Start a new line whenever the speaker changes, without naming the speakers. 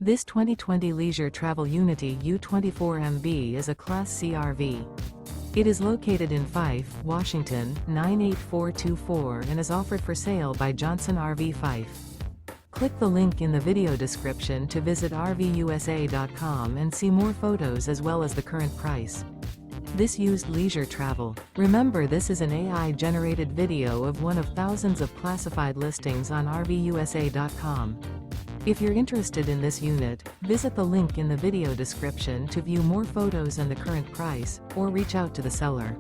This 2020 Leisure Travel Unity U24MB is a Class C RV. It is located in Fife, Washington, 98424 and is offered for sale by Johnson RV Fife. Click the link in the video description to visit RVUSA.com and see more photos as well as the current price. This used leisure travel. Remember, this is an AI-generated video of one of thousands of classified listings on RVUSA.com. If you're interested in this unit, visit the link in the video description to view more photos and the current price, or reach out to the seller.